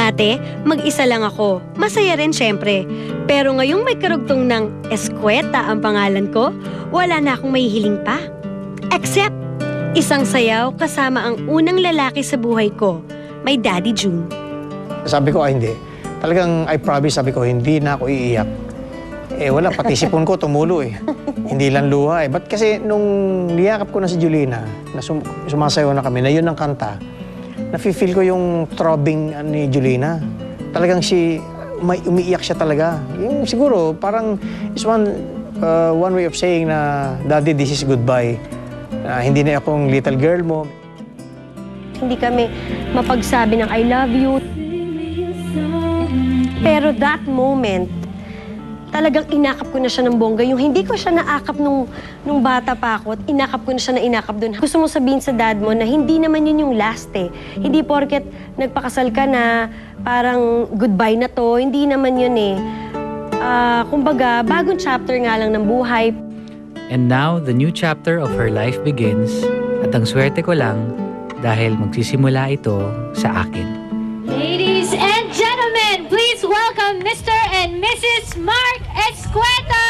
Dati, mag-isa lang ako. Masaya rin syempre. Pero ngayong may karugtong ng Eskweta ang pangalan ko, wala na akong mahihiling pa. Except, isang sayaw kasama ang unang lalaki sa buhay ko, my Daddy June. Sabi ko, hindi. Talagang, I promise, sabi ko, hindi na ako iiyak. Eh wala, pati sipon ko tumulo eh. Hindi lang luha eh. Ba't kasi nung niyakap ko na si Julina, na sumasayaw na kami, na yun ang kanta, nafe-feel ko yung throbbing ni Julina. Talagang may umiiyak siya talaga. Yung siguro, parang is one way of saying na, Daddy, this is goodbye. Hindi na akong little girl mo. Hindi kami mapagsabi ng I love you. Pero that moment, talagang inakap ko na siya ng bongga. Yung hindi ko siya naakap nung bata pa ako, at inakap ko na siya na inakap doon. Gusto mo sabihin sa dad mo na hindi naman yun yung last eh. Hindi porket nagpakasal ka na, parang goodbye na to. Hindi naman yun eh. Kumbaga, bagong chapter nga lang ng buhay. And now, the new chapter of her life begins. At ang swerte ko lang dahil magsisimula ito sa akin. Ladies and gentlemen, please welcome Mr. and Mrs. Mark Escueta!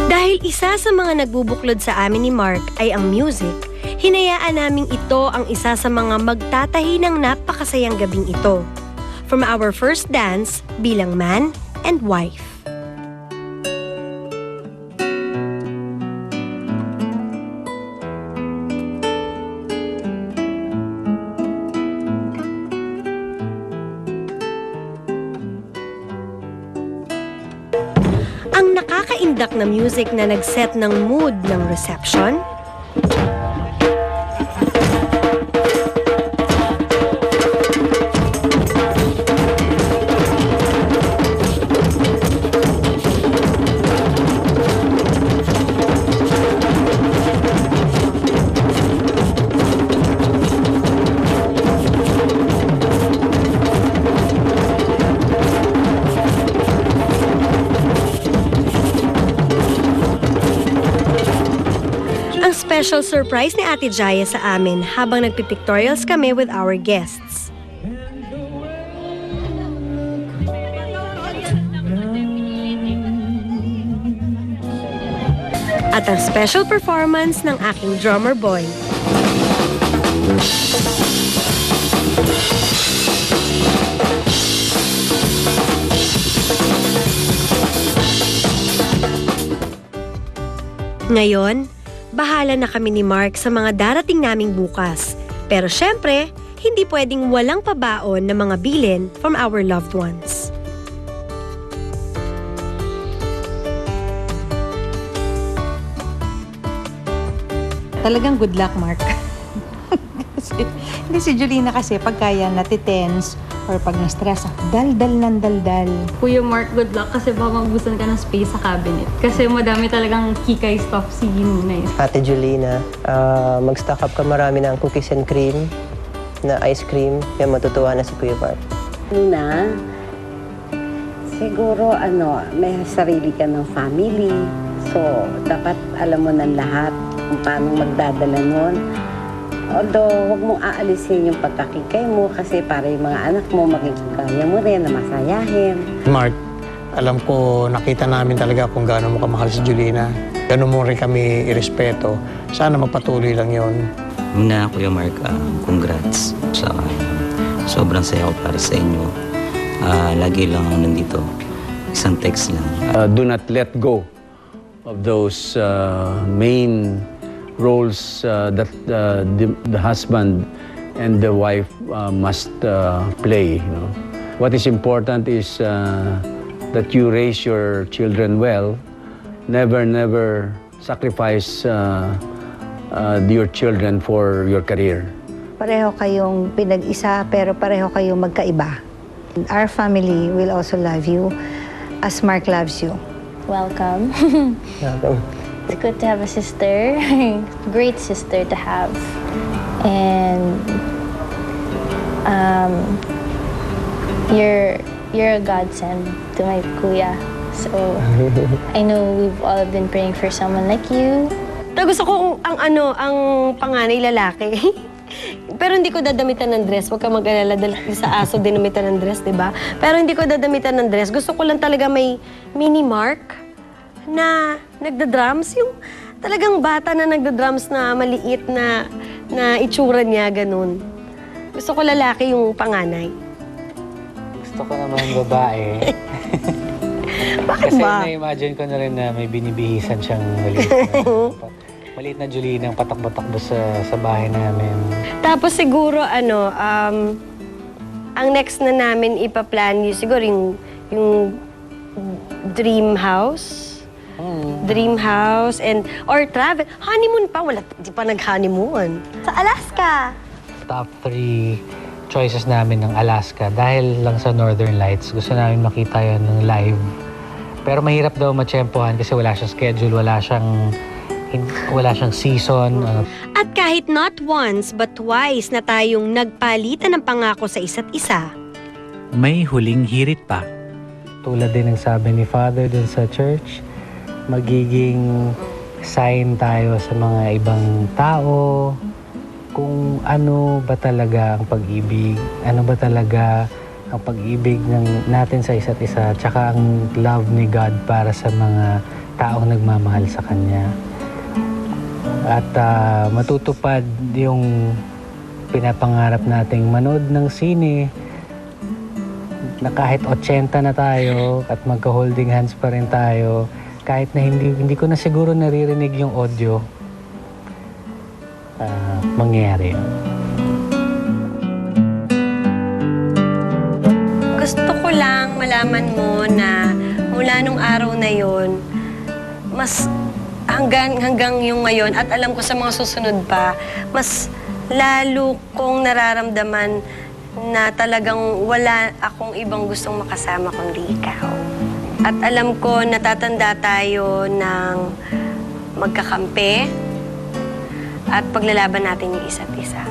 Dahil isa sa mga nagbubuklod sa amin ni Mark ay ang music, hinayaan naming ito ang isa sa mga magtatahi ng napakasayang gabing ito. From our first dance bilang man and wife. Ang nakakaindak na music na nag-set ng mood ng reception. Special surprise ni Ate Jaya sa amin habang nagpipictorials kami with our guests. At ang special performance ng aking drummer boy. Ngayon, bahala na kami ni Mark sa mga darating naming bukas. Pero syempre, hindi pwedeng walang pabaon ng mga bilin from our loved ones. Talagang good luck, Mark. Hindi si Julina kasi pagka yan natitense or pag na-stress, dal-dal ng dal-dal. Kuya Mark, good luck kasi baka magustuhan ka ng space sa cabinet. Kasi madami talagang kikay stuff si Nina. Ate Julina, mag-stock up ka marami ng cookies and cream na ice cream. Kaya matutuwa na si Kuya Mark. Nina, siguro may sarili ka ng family. So, dapat alam mo ng lahat kung paano magdadala nun. Although, huwag mong aalisin yung pagkakikay mo kasi para yung mga anak mo magiging mo rin na masayahin. Mark, alam ko nakita namin talaga kung gaano mo kamahal si Julina. Gaano mo rin kami irespeto. Sana magpatuloy lang yon. Muna, Kuya Mark, congrats. Sobrang saya ko para sa inyo. Lagi lang ako nandito. Isang text lang. Do not let go of those main roles that the husband and the wife must play. You know? What is important is that you raise your children well. Never sacrifice your children for your career. Pareho kayong pinag-isa pero pareho kayong magkaiba. Our family will also love you as Mark loves you. Welcome. Welcome. It's good to have a sister. Great sister to have. And you're a godsend to my kuya. So, I know we've all been praying for someone like you. Gusto ko ang panganay lalaki. Pero hindi ko dadamitan ng dress. Huwag ka mag-alala dahil sa aso dinamitan ng dress, di ba? Pero hindi ko dadamitan ng dress. Gusto ko lang talaga may mini Mark na nagda-drums. Yung talagang bata na nagda-drums na maliit na itsura niya, ganun. Gusto ko lalaki yung panganay. Gusto ko naman babae. Bakit Kasi ba? na-imagine ko na rin na may binibihisan siyang maliit na Julina ang patakbo-takbo sa bahay namin. Tapos siguro, ang next na namin ipaplan yung siguro yung dream house. Dream house or travel. Honeymoon pa. Wala, di pa nag-honeymoon. Sa Alaska. Top 3 choices namin ng Alaska dahil lang sa Northern Lights. Gusto namin makita yan ng live. Pero mahirap daw matsyempohan kasi wala siyang schedule, wala siyang season. At kahit not once but twice na tayong nagpalitan ng pangako sa isa't isa. May huling hirit pa. Tulad din ng sabi ni Father dun sa church, magiging sign tayo sa mga ibang tao kung ano ba talaga ang pag-ibig, ano ba talaga ang pag-ibig natin sa isa't isa, tsaka ang love ni God para sa mga taong nagmamahal sa Kanya. At matutupad yung pinapangarap nating manood ng sine na kahit 80 na tayo at magka-holding hands pa rin tayo, kahit na hindi ko na siguro naririnig yung audio, mangyayari yun. Gusto ko lang malaman mo na mula nung araw na yon, mas hanggang yung ngayon at alam ko sa mga susunod pa, mas lalo kong nararamdaman na talagang wala akong ibang gustong makasama kundi ikaw. At alam ko natatanda tayo ng magkakampi at paglalaban natin yung isa't isa.